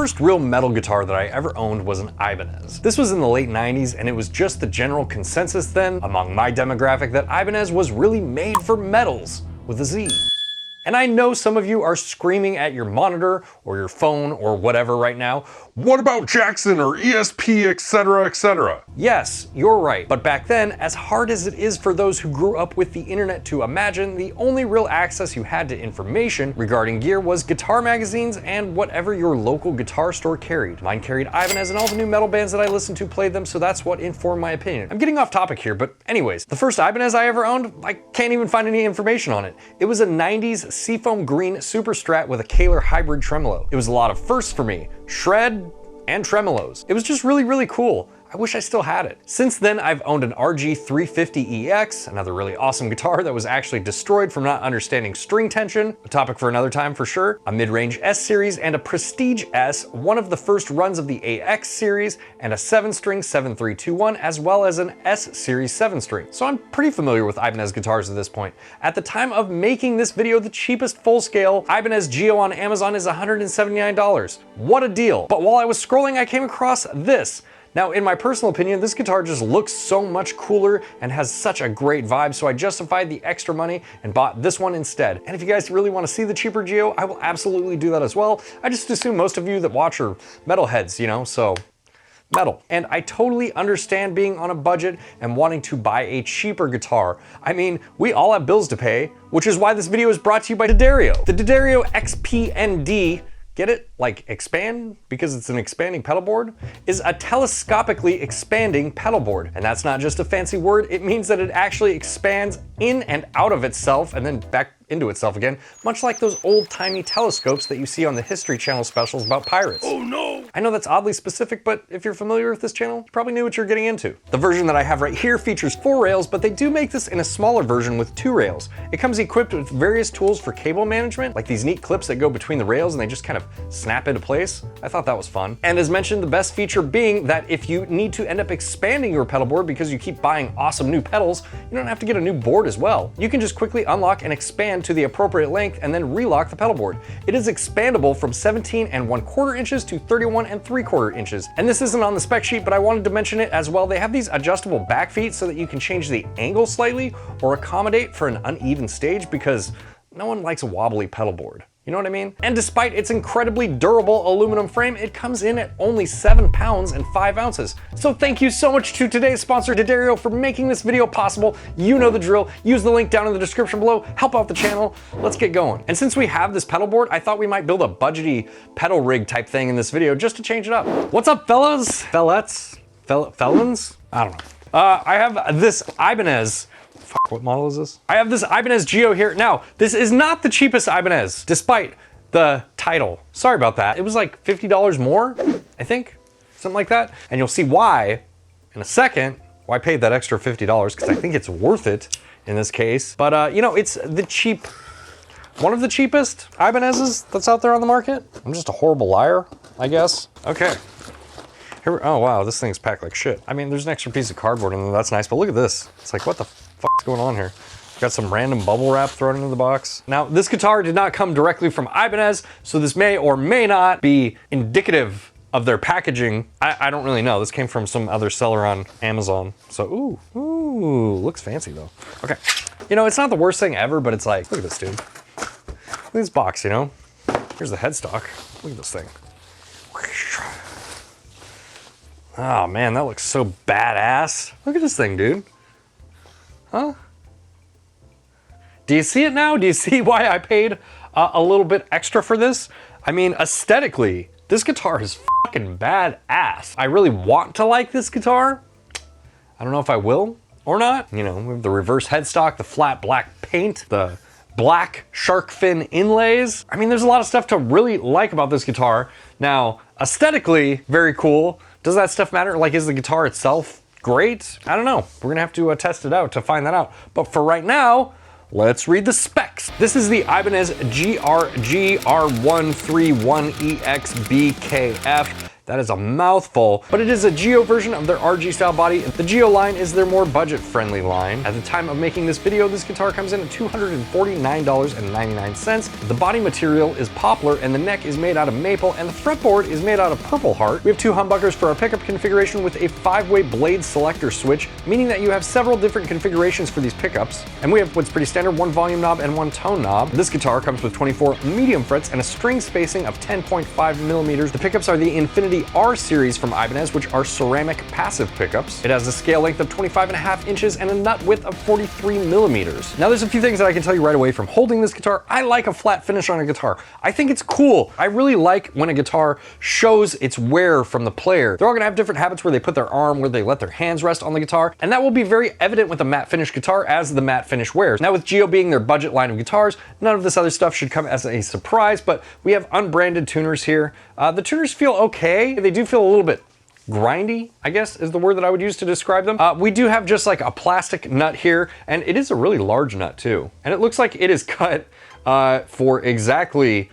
first real metal guitar that I ever owned was an Ibanez. This was in the late 90s, and it was just the general consensus then among my demographic that Ibanez was really made for metals with a Z. And I know some of you are screaming at your monitor or your phone or whatever right now, what about Jackson or ESP, etc., etc.? Yes, you're right. But back then, as hard as it is for those who grew up with the internet to imagine, the only real access you had to information regarding gear was guitar magazines and whatever your local guitar store carried. Mine carried Ibanez, and all the new metal bands that I listened to played them, so that's what informed my opinion. I'm getting off topic here, but anyways, the first Ibanez I ever owned, I can't even find any information on it. It was a 90s seafoam green Super Strat with a 𝐒𝐿R hybrid tremolo. It was a lot of firsts for me. Shred and tremolos. It was just really, really cool. I wish I still had it. Since then, I've owned an RG350EX, another really awesome guitar that was actually destroyed from not understanding string tension, a topic for another time for sure, a mid-range S series and a Prestige S, one of the first runs of the AX series, and a 7-string 7321, as well as an S series 7-string. So I'm pretty familiar with Ibanez guitars at this point. At the time of making this video, the cheapest full-scale Ibanez Geo on Amazon is $179. What a deal. But while I was scrolling, I came across this. Now, in my personal opinion, this guitar just looks so much cooler and has such a great vibe, so I justified the extra money and bought this one instead. And if you guys really want to see the cheaper Geo, I will absolutely do that as well. I just assume most of you that watch are metalheads, you know, so metal. And I totally understand being on a budget and wanting to buy a cheaper guitar. I mean, we all have bills to pay, which is why this video is brought to you by D'Addario. The D'Addario XP-ND, get it? Like expand? Because it's an expanding pedal board? Is a telescopically expanding pedal board. And that's not just a fancy word, it means that it actually expands in and out of itself and then back into itself again, much like those old-timey telescopes that you see on the History Channel specials about pirates. Oh no! I know that's oddly specific, but if you're familiar with this channel, you probably knew what you're getting into. The version that I have right here features 4 rails, but they do make this in a smaller version with 2 rails. It comes equipped with various tools for cable management, like these neat clips that go between the rails and they just kind of snap into place. I thought that was fun. And as mentioned, the best feature being that if you need to end up expanding your pedal board because you keep buying awesome new pedals, you don't have to get a new board as well. You can just quickly unlock and expand to the appropriate length and then relock the pedal board. It is expandable from 17 1/4 inches to 31 3/4 inches. And this isn't on the spec sheet, but I wanted to mention it as well. They have these adjustable back feet so that you can change the angle slightly or accommodate for an uneven stage, because no one likes a wobbly pedal board. You know what I mean? And despite its incredibly durable aluminum frame, it comes in at only 7 pounds and 5 ounces. So thank you so much to today's sponsor, D'Addario, for making this video possible. You know the drill. Use the link down in the description below. Help out the channel. Let's get going. And since we have this pedal board, I thought we might build a budgety pedal rig type thing in this video just to change it up. What's up, fellas? Fellettes? Felons? I don't know. I have this Ibanez. Fuck, what model is this? I have this Ibanez Geo here. Now, this is not the cheapest Ibanez, despite the title. Sorry about that. It was like $50 more, I think, something like that. And you'll see why in a second, why I paid that extra $50, because I think it's worth it in this case. But you know, it's the one of the cheapest Ibanez's that's out there on the market. I'm just a horrible liar, I guess. Okay. Here, oh wow, this thing's packed like shit. I mean, there's an extra piece of cardboard in there, that's nice, but look at this. It's like, what the fuck's going on here? Got some random bubble wrap thrown into the box. Now, this guitar did not come directly from Ibanez, so this may or may not be indicative of their packaging. I don't really know. This came from some other seller on Amazon. So, ooh, looks fancy though. Okay, you know, it's not the worst thing ever, but it's like, look at this dude. Look at this box, you know? Here's the headstock. Look at this thing. Oh man, that looks so badass. Look at this thing, dude. Huh? Do you see it now? Do you see why I paid a little bit extra for this? I mean, aesthetically, this guitar is fucking badass. I really want to like this guitar. I don't know if I will or not. You know, we have the reverse headstock, the flat black paint, the black shark fin inlays. I mean, there's a lot of stuff to really like about this guitar. Now, aesthetically, very cool. Does that stuff matter? Like, is the guitar itself great? I don't know. We're gonna have to test it out to find that out. But for right now, let's read the specs. This is the Ibanez GR-R131EXBKF That is a mouthful, but it is a Geo version of their RG style body. The Geo line is their more budget-friendly line. At the time of making this video, this guitar comes in at $249.99. The body material is poplar, and the neck is made out of maple, and the fretboard is made out of purple heart. We have 2 humbuckers for our pickup configuration with a 5-way blade selector switch, meaning that you have several different configurations for these pickups. And we have what's pretty standard, 1 volume knob and 1 tone knob. This guitar comes with 24 medium frets and a string spacing of 10.5 millimeters. The pickups are the Infinity R series from Ibanez, which are ceramic passive pickups. It has a scale length of 25.5 inches and a nut width of 43 millimeters. Now there's a few things that I can tell you right away from holding this guitar. I like a flat finish on a guitar. I think it's cool. I really like when a guitar shows its wear from the player. They're all gonna have different habits where they put their arm, where they let their hands rest on the guitar, and that will be very evident with a matte finish guitar as the matte finish wears. Now with Geo being their budget line of guitars, none of this other stuff should come as a surprise, but we have unbranded tuners here. The tuners feel okay. They do feel a little bit grindy, I guess is the word that I would use to describe them. We do have just like a plastic nut here, and it is a really large nut too. And it looks like it is cut for exactly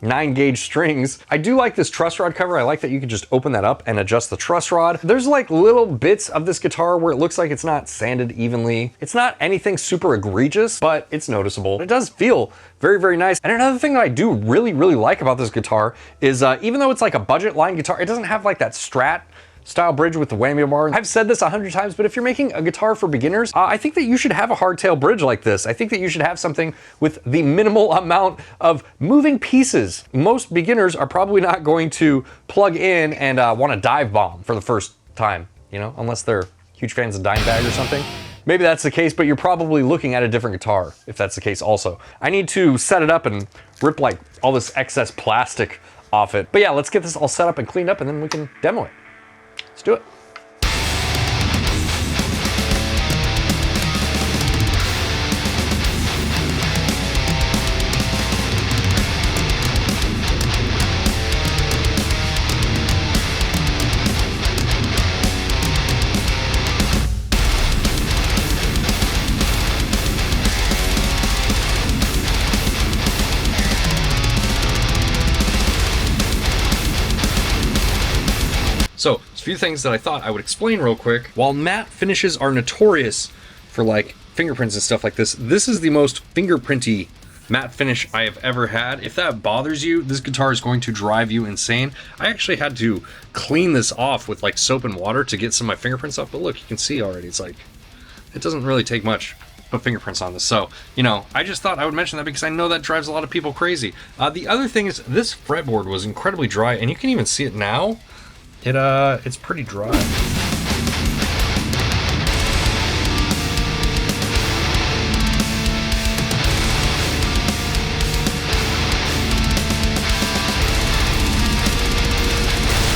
9-gauge strings. I do like this truss rod cover. I like that you can just open that up and adjust the truss rod. There's like little bits of this guitar where it looks like it's not sanded evenly. It's not anything super egregious, but it's noticeable. It does feel very, very nice. And another thing that I do really, really like about this guitar is even though it's like a budget line guitar, it doesn't have like that Strat style bridge with the whammy bar. I've said this 100 times, but if you're making a guitar for beginners, I think that you should have a hardtail bridge like this. I think that you should have something with the minimal amount of moving pieces. Most beginners are probably not going to plug in and want to dive bomb for the first time, you know, unless they're huge fans of Dimebag or something. Maybe that's the case, but you're probably looking at a different guitar if that's the case also. I need to set it up and rip like all this excess plastic off it. But yeah, let's get this all set up and cleaned up and then we can demo it. Let's do it. So, a few things that I thought I would explain real quick. While matte finishes are notorious for like fingerprints and stuff like this, this is the most fingerprinty matte finish I have ever had. If that bothers you, this guitar is going to drive you insane. I actually had to clean this off with like soap and water to get some of my fingerprints off, but look, you can see already, it's like, it doesn't really take much put fingerprints on this. So, you know, I just thought I would mention that because I know that drives a lot of people crazy. The other thing is this fretboard was incredibly dry, and you can even see it now. It's pretty dry.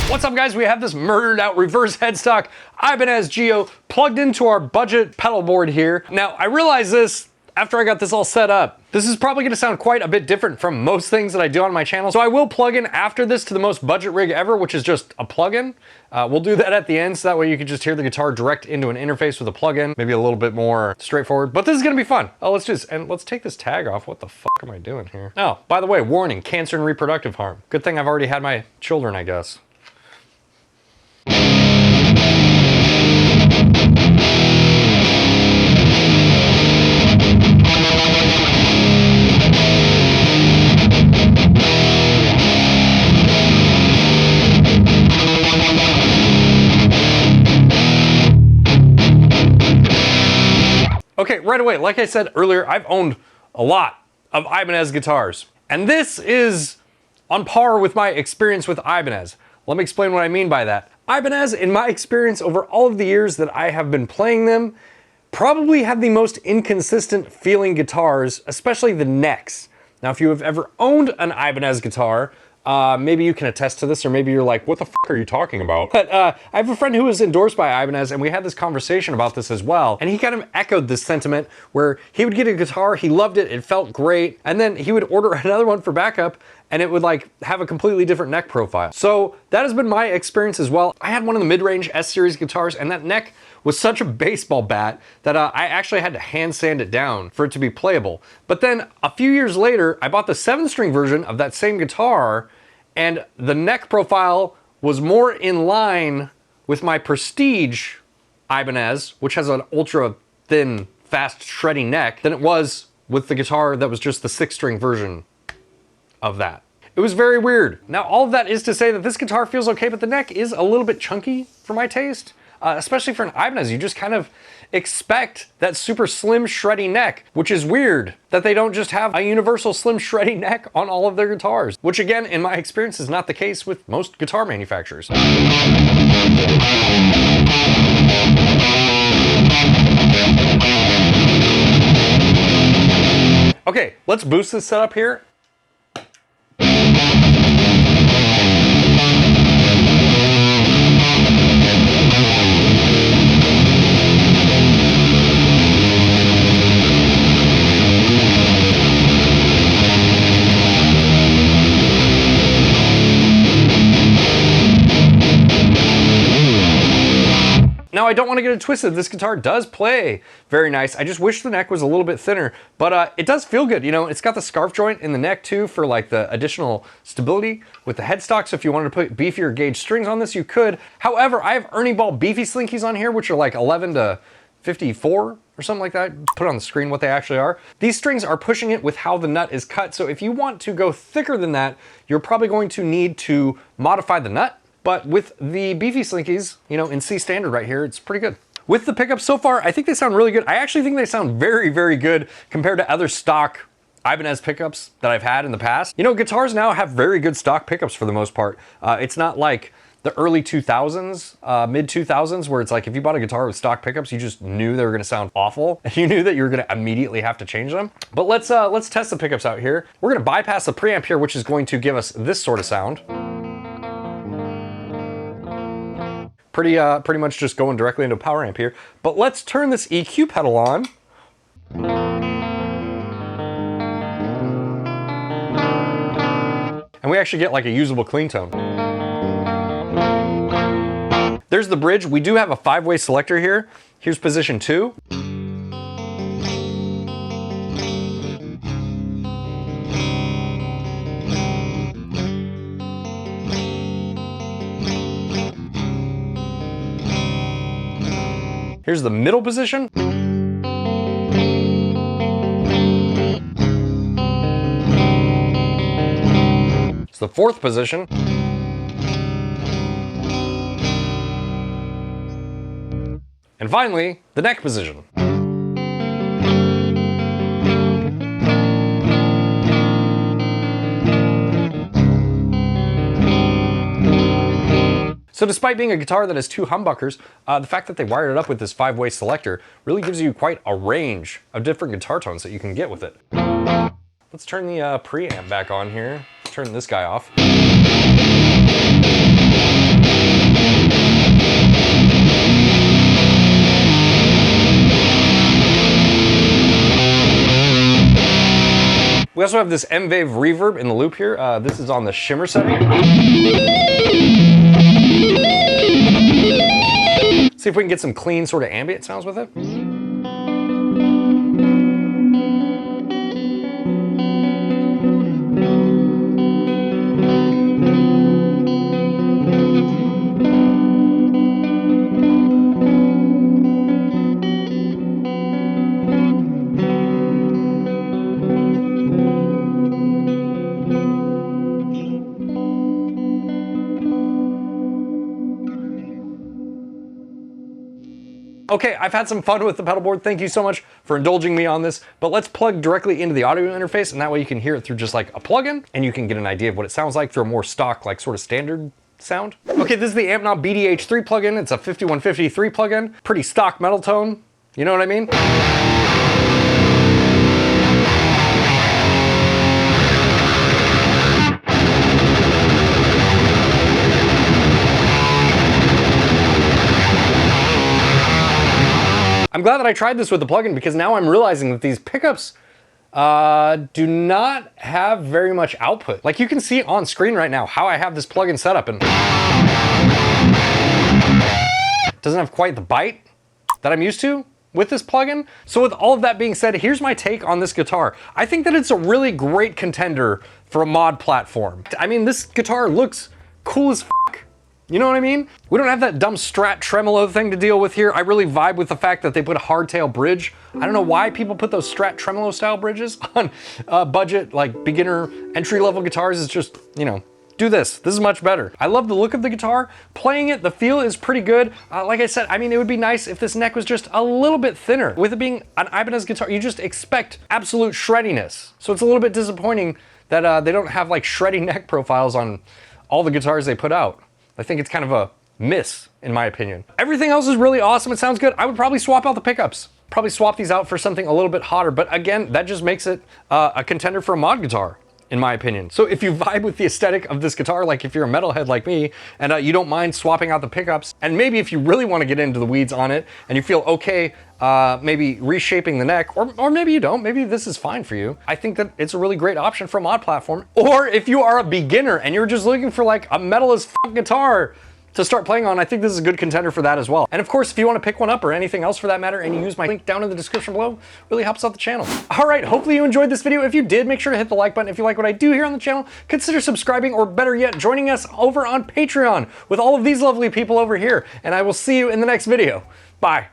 What's up guys, we have this murdered out reverse headstock Ibanez Geo plugged into our budget pedal board here. Now I realize this after I got this all set up. This is probably gonna sound quite a bit different from most things that I do on my channel. So I will plug in after this to the most budget rig ever, which is just a plugin. We'll do that at the end, so that way you can just hear the guitar direct into an interface with a plugin, maybe a little bit more straightforward, but this is gonna be fun. Oh, let's take this tag off. What the fuck am I doing here? Oh, by the way, warning, cancer and reproductive harm. Good thing I've already had my children, I guess. Okay, right away, like I said earlier, I've owned a lot of Ibanez guitars, and this is on par with my experience with Ibanez. Let me explain what I mean by that. Ibanez, in my experience over all of the years that I have been playing them, probably have the most inconsistent feeling guitars, especially the necks. Now, if you have ever owned an Ibanez guitar, maybe you can attest to this, or maybe you're like, what the fuck are you talking about? But I have a friend who was endorsed by Ibanez, and we had this conversation about this as well. And he kind of echoed this sentiment where he would get a guitar, he loved it, it felt great, and then he would order another one for backup, and it would like have a completely different neck profile. So that has been my experience as well. I had one of the mid-range S-Series guitars, and that neck was such a baseball bat that I actually had to hand sand it down for it to be playable. But then a few years later, I bought the 7-string version of that same guitar, and the neck profile was more in line with my Prestige Ibanez, which has an ultra thin, fast shredding neck, than it was with the guitar that was just the 6-string version of that. It was very weird. Now, all of that is to say that this guitar feels okay, but the neck is a little bit chunky for my taste, especially for an Ibanez. You just kind of expect that super slim shreddy neck, which is weird that they don't just have a universal slim shreddy neck on all of their guitars, which again, in my experience, is not the case with most guitar manufacturers. Okay, let's boost this setup here. Now, I don't want to get it twisted. This guitar does play very nice. I just wish the neck was a little bit thinner, but it does feel good. You know, it's got the scarf joint in the neck too for like the additional stability with the headstock. So if you wanted to put beefier gauge strings on this, you could. However, I have Ernie Ball beefy slinkies on here, which are like 11 to 54 or something like that. Put on the screen what they actually are. These strings are pushing it with how the nut is cut. So if you want to go thicker than that, you're probably going to need to modify the nut. But with the beefy slinkies, you know, in C standard right here, it's pretty good. With the pickups so far, I think they sound really good. I actually think they sound very, very good compared to other stock Ibanez pickups that I've had in the past. You know, guitars now have very good stock pickups for the most part. It's not like the early 2000s, mid 2000s, where it's like if you bought a guitar with stock pickups, you just knew they were gonna sound awful, and you knew that you were gonna immediately have to change them. But let's test the pickups out here. We're gonna bypass the preamp here, which is going to give us this sort of sound. Pretty much just going directly into a power amp here. But let's turn this EQ pedal on. And we actually get like a usable clean tone. There's the bridge. We do have a 5-way selector here. Here's position 2. Here's the middle position. It's the 4th position. And finally, the neck position. So despite being a guitar that has 2 humbuckers, the fact that they wired it up with this 5-way selector really gives you quite a range of different guitar tones that you can get with it. Let's turn the preamp back on here. Turn this guy off. We also have this 𝐒𝐏𝐄𝐂𝐈𝐀𝐋 reverb in the loop here. This is on the shimmer setting. See if we can get some clean sort of ambient sounds with it. Okay, I've had some fun with the pedal board. Thank you so much for indulging me on this, but let's plug directly into the audio interface, and that way you can hear it through just like a plugin, and you can get an idea of what it sounds like through a more stock, like sort of standard sound. Okay, this is the Ampknob BDH3 plugin. It's a 5153 plugin. Pretty stock metal tone, you know what I mean? I'm glad that I tried this with the plugin because now I'm realizing that these pickups do not have very much output. Like you can see on screen right now how I have this plugin set up, and it doesn't have quite the bite that I'm used to with this plugin. So with all of that being said, here's my take on this guitar. I think that it's a really great contender for a mod platform. I mean, this guitar looks cool as fuck. You know what I mean? We don't have that dumb Strat tremolo thing to deal with here. I really vibe with the fact that they put a hardtail bridge. I don't know why people put those Strat tremolo style bridges on budget, like beginner entry-level guitars. It's just, you know, do this. This is much better. I love the look of the guitar. Playing it, the feel is pretty good. Like I said, I mean, it would be nice if this neck was just a little bit thinner. With it being an Ibanez guitar, you just expect absolute shreddiness. So it's a little bit disappointing that they don't have like shreddy neck profiles on all the guitars they put out. I think it's kind of a miss, in my opinion. Everything else is really awesome. It sounds good. I would probably swap out the pickups. Probably swap these out for something a little bit hotter. But again, that just makes it a contender for a mod guitar, in my opinion. So if you vibe with the aesthetic of this guitar, like if you're a metalhead like me, and you don't mind swapping out the pickups, and maybe if you really want to get into the weeds on it, and you feel okay maybe reshaping the neck, or maybe you don't, maybe this is fine for you, I think that it's a really great option for a mod platform. Or if you are a beginner and you're just looking for like a metal as f guitar to start playing on, I think this is a good contender for that as well. And of course, if you want to pick one up or anything else for that matter, and you use my link down in the description below, really helps out the channel. All right, hopefully you enjoyed this video. If you did, make sure to hit the like button. If you like what I do here on the channel, consider subscribing, or better yet, joining us over on Patreon with all of these lovely people over here. And I will see you in the next video. Bye.